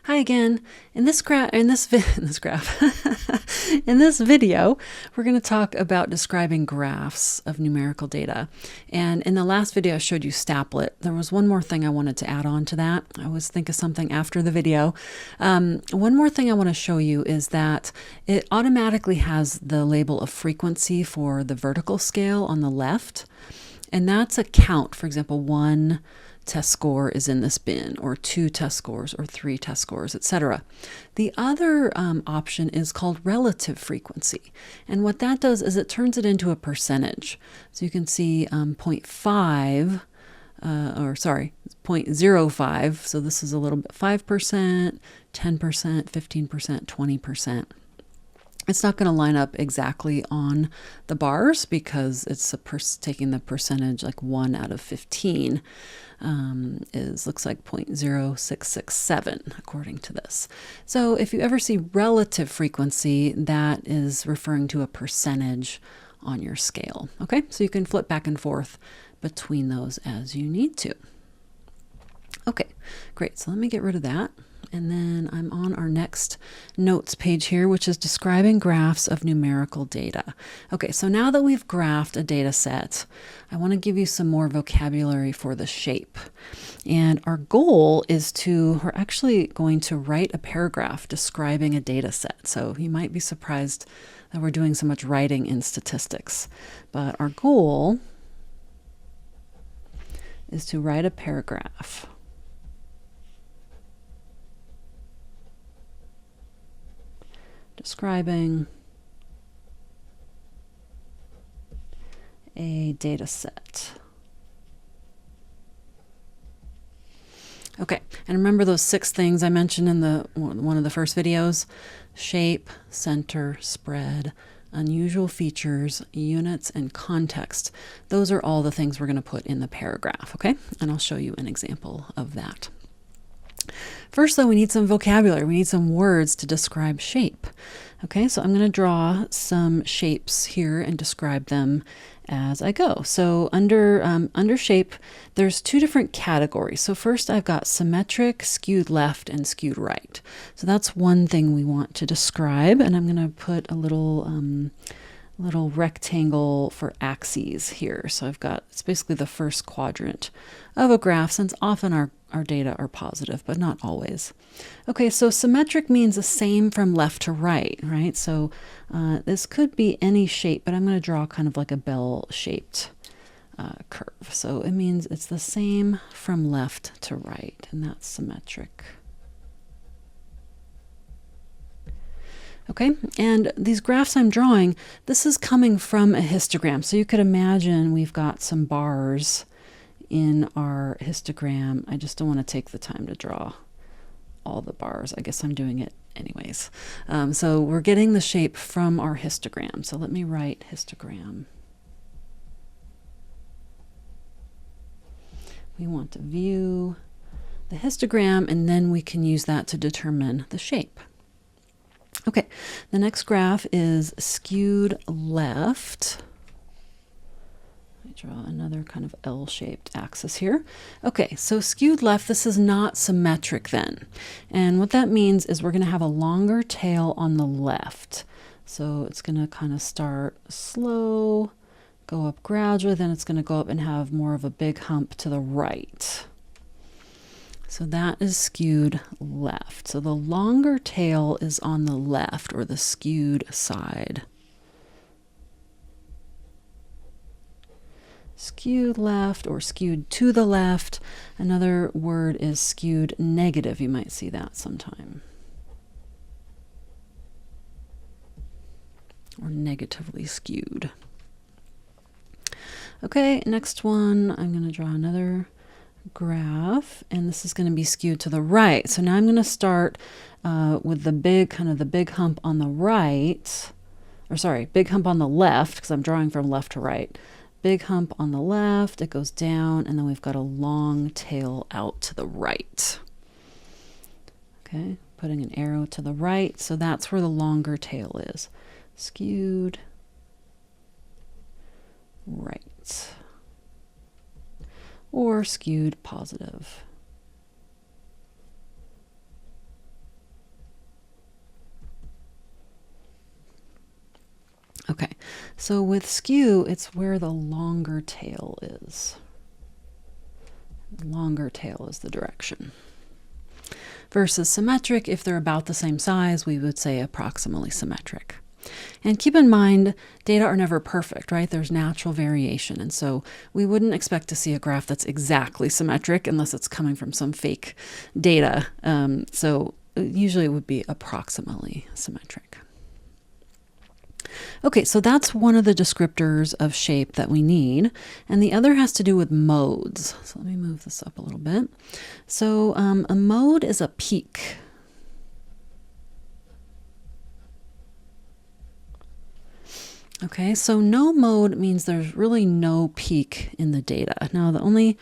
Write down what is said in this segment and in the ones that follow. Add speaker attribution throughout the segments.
Speaker 1: Hi again. In this in this video, we're going to talk about describing graphs of numerical data. And in the last video, I showed you Staplet. There was one more thing I wanted to add on to that. I always think of something after the video. One more thing I want to show you is that it automatically has the label of frequency for the vertical scale on the left. And that's a count. For example, 1 test score is in this bin, or 2 test scores, or 3 test scores, etc. The other option is called relative frequency. And what that does is it turns it into a percentage. So you can see 0.5, 0.05. So this is a little bit 5%, 10%, 15%, 20%. It's not going to line up exactly on the bars because it's taking the percentage, like 1 out of 15 looks like 0.0667 according to this. So if you ever see relative frequency, that is referring to a percentage on your scale. Okay, so you can flip back and forth between those as you need to. Okay, great. So let me get rid of that. And then I'm on our next notes page here, which is describing graphs of numerical data. Okay, so now that we've graphed a data set, I want to give you some more vocabulary for the shape. And our goal is we're actually going to write a paragraph describing a data set. So you might be surprised that we're doing so much writing in statistics. But our goal is to write a paragraph describing a data set. Okay, and remember those 6 things I mentioned in one of the first videos? Shape, center, spread, unusual features, units, and context. Those are all the things we're going to put in the paragraph, okay? And I'll show you an example of that. First, though, we need some vocabulary. We need some words to describe shape. Okay, so I'm going to draw some shapes here and describe them as I go. So under shape, there's 2 different categories. So first I've got symmetric, skewed left, and skewed right. So that's one thing we want to describe, and I'm going to put a little rectangle for axes here. So it's basically the first quadrant of a graph, since often our data are positive, but not always. Okay, so symmetric means the same from left to right, right? So this could be any shape, but I'm going to draw kind of like a bell-shaped curve. So it means it's the same from left to right, and that's symmetric. Okay, and these graphs I'm drawing, this is coming from a histogram. So you could imagine we've got some bars in our histogram. I just don't want to take the time to draw all the bars. I guess I'm doing it anyways. So we're getting the shape from our histogram. So let me write histogram. We want to view the histogram, and then we can use that to determine the shape. Okay, the next graph is skewed left. Let me draw another kind of L-shaped axis here. Okay, so skewed left, this is not symmetric then. And what that means is we're going to have a longer tail on the left. So it's going to kind of start slow, go up gradually, then it's going to go up and have more of a big hump to the right. So that is skewed left. So the longer tail is on the left, or the skewed side. Skewed left, or skewed to the left. Another word is skewed negative. You might see that sometime. Or negatively skewed. Okay, next one, I'm going to draw another graph, and this is going to be skewed to the right. So now I'm going to start with the big hump on the right, or sorry, big hump on the left, because I'm drawing from left to right. Big hump on the left, it goes down, and then we've got a long tail out to the right. Okay, putting an arrow to the right, so that's where the longer tail is. Skewed right. Or skewed positive. So with skew, it's where the longer tail is. Longer tail is the direction. Versus symmetric, if they're about the same size, we would say approximately symmetric. And keep in mind, data are never perfect, right? There's natural variation. And so we wouldn't expect to see a graph that's exactly symmetric unless it's coming from some fake data. So usually it would be approximately symmetric. Okay, so that's one of the descriptors of shape that we need. And the other has to do with modes. So let me move this up a little bit. So a mode is a peak. Okay, so no mode means there's really no peak in the data. Now, the only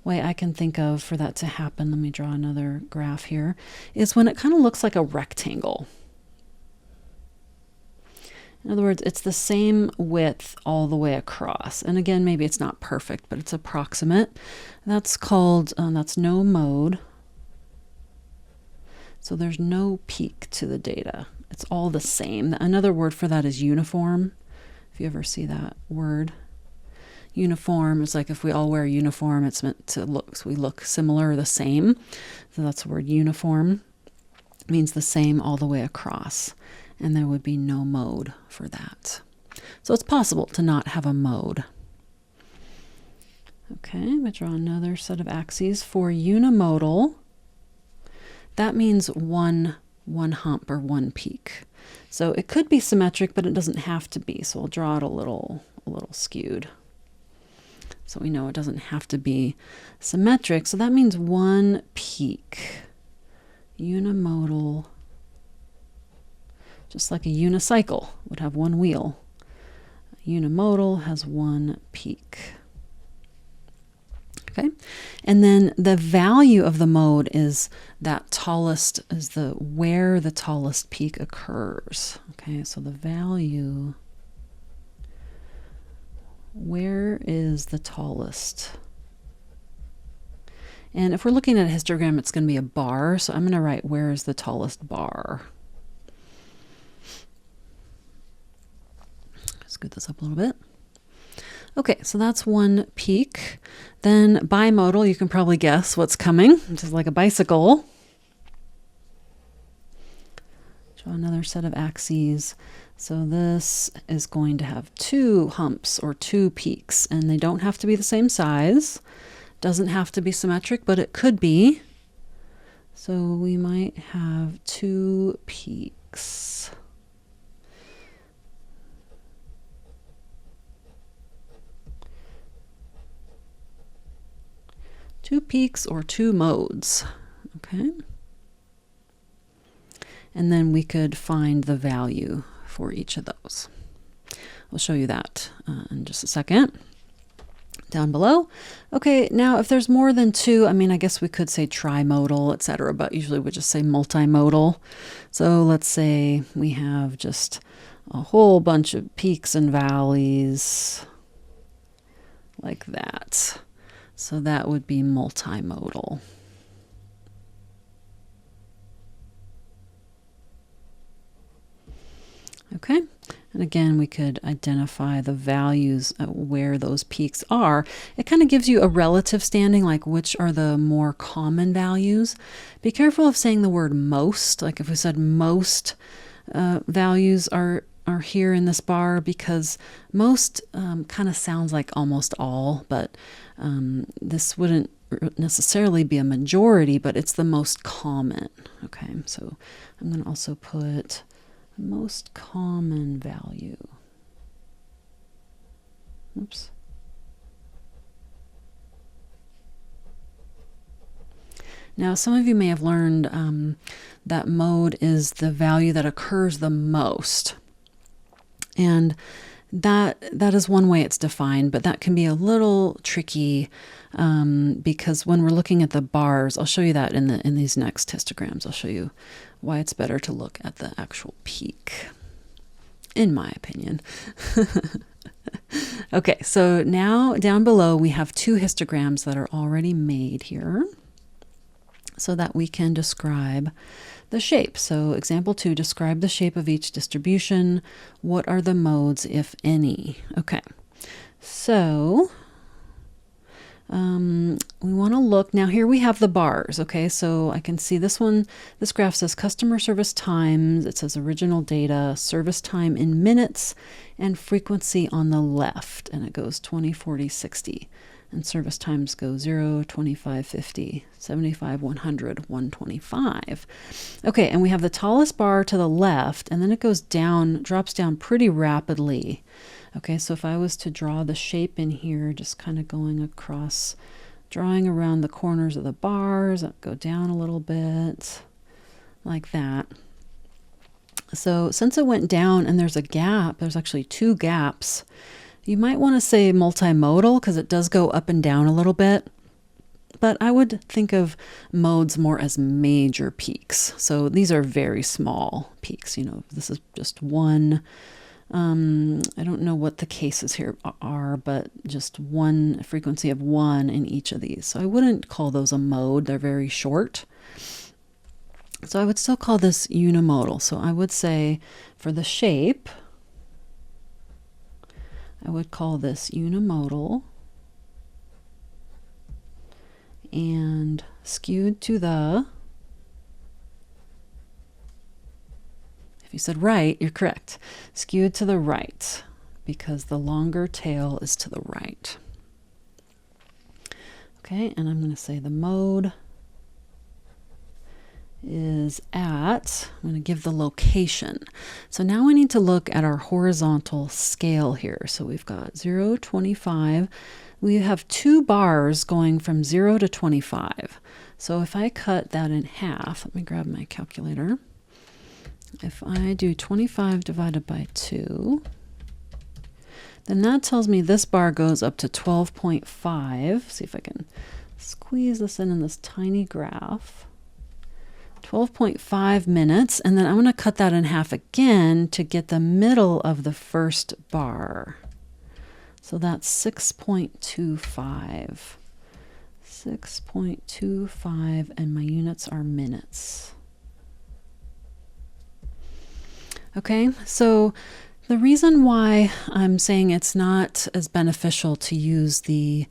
Speaker 1: way I can think of for that to happen, let me draw another graph here, is when it kind of looks like a rectangle. In other words, it's the same width all the way across. And again, maybe it's not perfect, but it's approximate. That's called, that's no mode. So there's no peak to the data. It's all the same. Another word for that is uniform. If you ever see that word. Uniform is like if we all wear a uniform, it's meant to look, so we look similar or the same. So that's the word uniform. It means the same all the way across. And there would be no mode for that. So it's possible to not have a mode. Okay, I'm going to draw another set of axes. For unimodal, that means one hump or one peak. So it could be symmetric, but it doesn't have to be. So I'll draw it a little skewed. So we know it doesn't have to be symmetric. So that means one peak. Unimodal, just like a unicycle would have one wheel. Unimodal has one peak. Okay, and then the value of the mode is that tallest, is where the tallest peak occurs. Okay, so the value, where is the tallest? And if we're looking at a histogram, it's going to be a bar. So I'm going to write, where is the tallest bar? Scoot this up a little bit. Okay, so that's one peak. Then bimodal, you can probably guess what's coming, which is like a bicycle. Draw another set of axes. So this is going to have two humps or two peaks, and they don't have to be the same size. Doesn't have to be symmetric, but it could be. So we might have two peaks. Two peaks or two modes, okay? And then we could find the value for each of those. I'll show you that in just a second. Down below. Okay, now if there's more than two, I mean, I guess we could say trimodal, etc., but usually we just say multimodal. So let's say we have just a whole bunch of peaks and valleys like that. So that would be multimodal. Okay, and again, we could identify the values of where those peaks are. It kind of gives you a relative standing, like which are the more common values. Be careful of saying the word most, like if we said most values are here in this bar, because most kind of sounds like almost all, but this wouldn't necessarily be a majority, but it's the most common. Okay, so I'm going to also put most common value. Oops. Now, some of you may have learned that mode is the value that occurs the most. And that is one way it's defined, but that can be a little tricky because when we're looking at the bars, I'll show you that in these next histograms. I'll show you why it's better to look at the actual peak, in my opinion. Okay, so now down below we have two histograms that are already made here. so that we can describe the shape. So example 2, describe the shape of each distribution. What are the modes, if any? Okay, so we want to look, now here we have the bars, okay, so I can see this one, this graph says customer service times, it says original data, service time in minutes, and frequency on the left, and it goes 20, 40, 60. And service times go 0, 25, 50, 75, 100, 125. Okay, and we have the tallest bar to the left, and then it goes down, drops down pretty rapidly. Okay, so if I was to draw the shape in here, just kind of going across, drawing around the corners of the bars, I'll go down a little bit, like that. So since it went down and there's a gap, there's actually 2 gaps, you might want to say multimodal because it does go up and down a little bit, but I would think of modes more as major peaks. So these are very small peaks. You know, this is just one. I don't know what the cases here are, but just one frequency of 1 in each of these. So I wouldn't call those a mode. They're very short. So I would still call this unimodal. So I would say for the shape, I would call this unimodal and skewed to the, if you said right, you're correct. Skewed to the right because the longer tail is to the right. Okay, and I'm going to say the mode is at, I'm going to give the location. So now we need to look at our horizontal scale here. So we've got 0, 25. We have 2 bars going from 0 to 25. So if I cut that in half, let me grab my calculator. If I do 25 divided by 2, then that tells me this bar goes up to 12.5. See if I can squeeze this in this tiny graph. 12.5 minutes, and then I'm going to cut that in half again to get the middle of the first bar. So that's 6.25. 6.25, and my units are minutes. Okay, so the reason why I'm saying it's not as beneficial to use the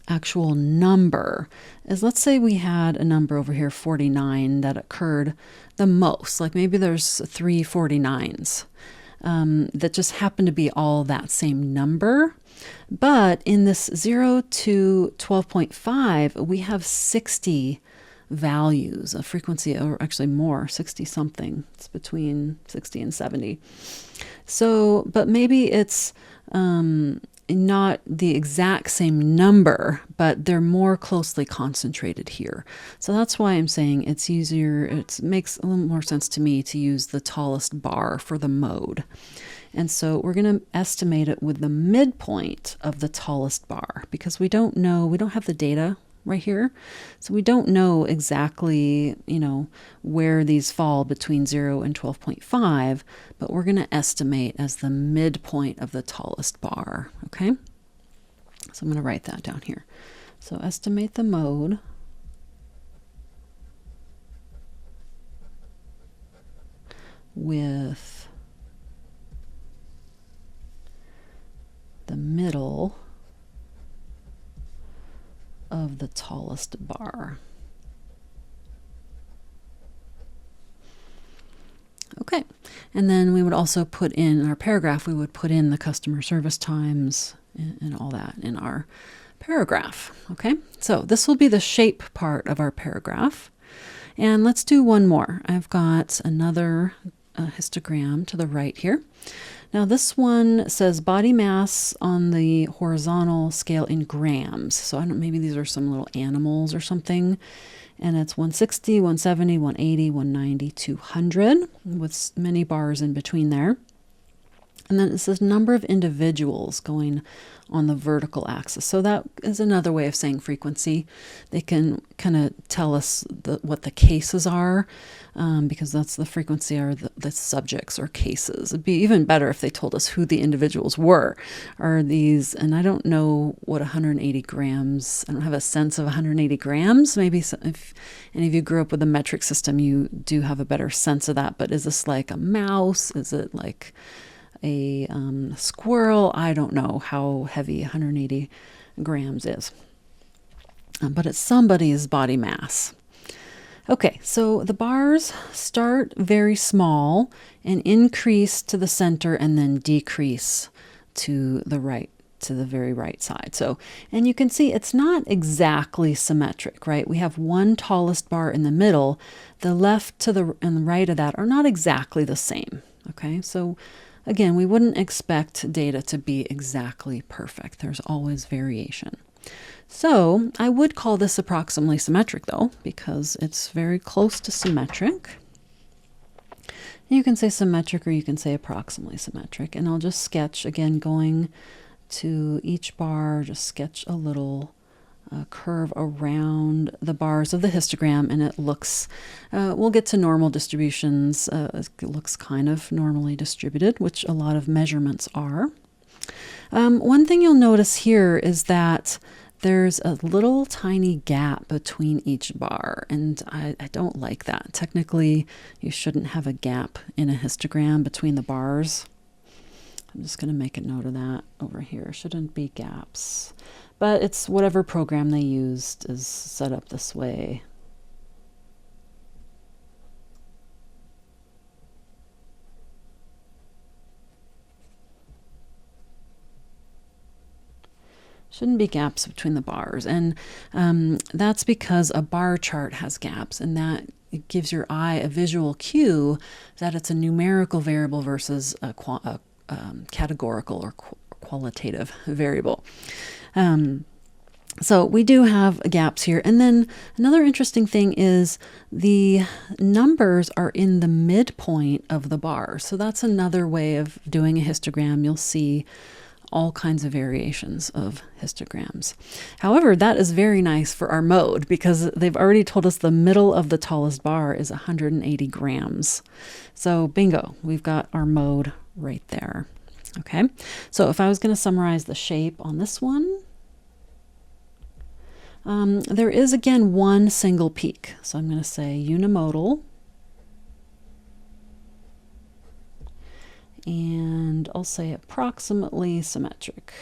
Speaker 1: actual number is, let's say we had a number over here, 49, that occurred the most, like maybe there's 3 49s that just happen to be all that same number. But in this 0 to 12.5, we have 60 values, a frequency, or actually more, 60 something. It's between 60 and 70. So, but maybe it's not the exact same number, but they're more closely concentrated here. So that's why I'm saying it's easier, it makes a little more sense to me to use the tallest bar for the mode. And so we're going to estimate it with the midpoint of the tallest bar, because we don't know, we don't have the data right here. So we don't know exactly, you know, where these fall between 0 and 12.5, but we're going to estimate as the midpoint of the tallest bar, okay? So I'm going to write that down here. So estimate the mode with the middle of the tallest bar. Okay, and then we would also put in our paragraph, we would put in the customer service times and all that in our paragraph. Okay, so this will be the shape part of our paragraph. And let's do one more. I've got another histogram to the right here. Now this one says body mass on the horizontal scale in grams. So I don't, maybe these are some little animals or something. And it's 160, 170, 180, 190, 200 with many bars in between there. And then it says number of individuals going on the vertical axis. So that is another way of saying frequency. They can kind of tell us what the cases are, because that's the frequency are the subjects or cases. It'd be even better if they told us who the individuals were. Are these, and I don't know what 180 grams, I don't have a sense of 180 grams. Maybe if any of you grew up with a metric system, you do have a better sense of that. But is this like a mouse? Is it like a squirrel? I don't know how heavy 180 grams is, but it's somebody's body mass. Okay, so the bars start very small and increase to the center and then decrease to the right, to the very right side. So, and you can see it's not exactly symmetric, right? We have one tallest bar in the middle. The left to the and the right of that are not exactly the same. Okay, so again, we wouldn't expect data to be exactly perfect. There's always variation. So I would call this approximately symmetric though, because it's very close to symmetric. You can say symmetric or you can say approximately symmetric. And I'll just sketch, again, going to each bar, just sketch a little curve around the bars of the histogram, and it looks, we'll get to normal distributions. It looks kind of normally distributed, which a lot of measurements are. One thing you'll notice here is that there's a little tiny gap between each bar, and I don't like that. Technically, you shouldn't have a gap in a histogram between the bars. I'm just going to make a note of that over here. Shouldn't be gaps. But it's whatever program they used is set up this way. Shouldn't be gaps between the bars. And that's because a bar chart has gaps, and that it gives your eye a visual cue that it's a numerical variable versus a categorical or qualitative variable. So we do have gaps here. And then another interesting thing is the numbers are in the midpoint of the bar. So that's another way of doing a histogram. You'll see all kinds of variations of histograms. However, that is very nice for our mode because they've already told us the middle of the tallest bar is 180 grams. So bingo, we've got our mode right there. Okay, so if I was going to summarize the shape on this one, there is again one single peak. So I'm going to say unimodal. And I'll say approximately symmetric.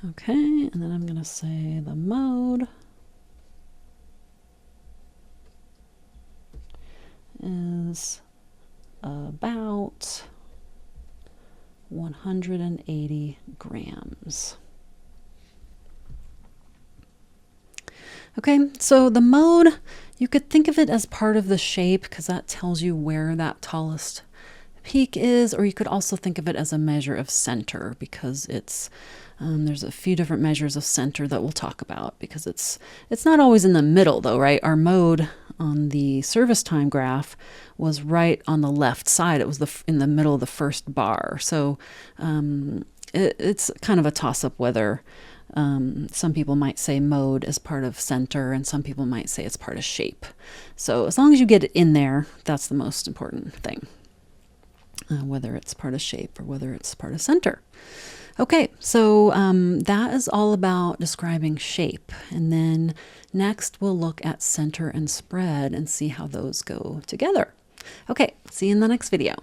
Speaker 1: Okay, and then I'm going to say the mode is about 180 grams. Okay, so the mode, you could think of it as part of the shape because that tells you where that tallest peak is, or you could also think of it as a measure of center because it's there's a few different measures of center that we'll talk about because it's not always in the middle though, right? Our mode on the service time graph was right on the left side. It was in the middle of the first bar. So it's kind of a toss-up whether some people might say mode is part of center and some people might say it's part of shape. So as long as you get it in there, that's the most important thing, whether it's part of shape or whether it's part of center. Okay, so that is all about describing shape. And then next we'll look at center and spread and see how those go together. Okay, see you in the next video.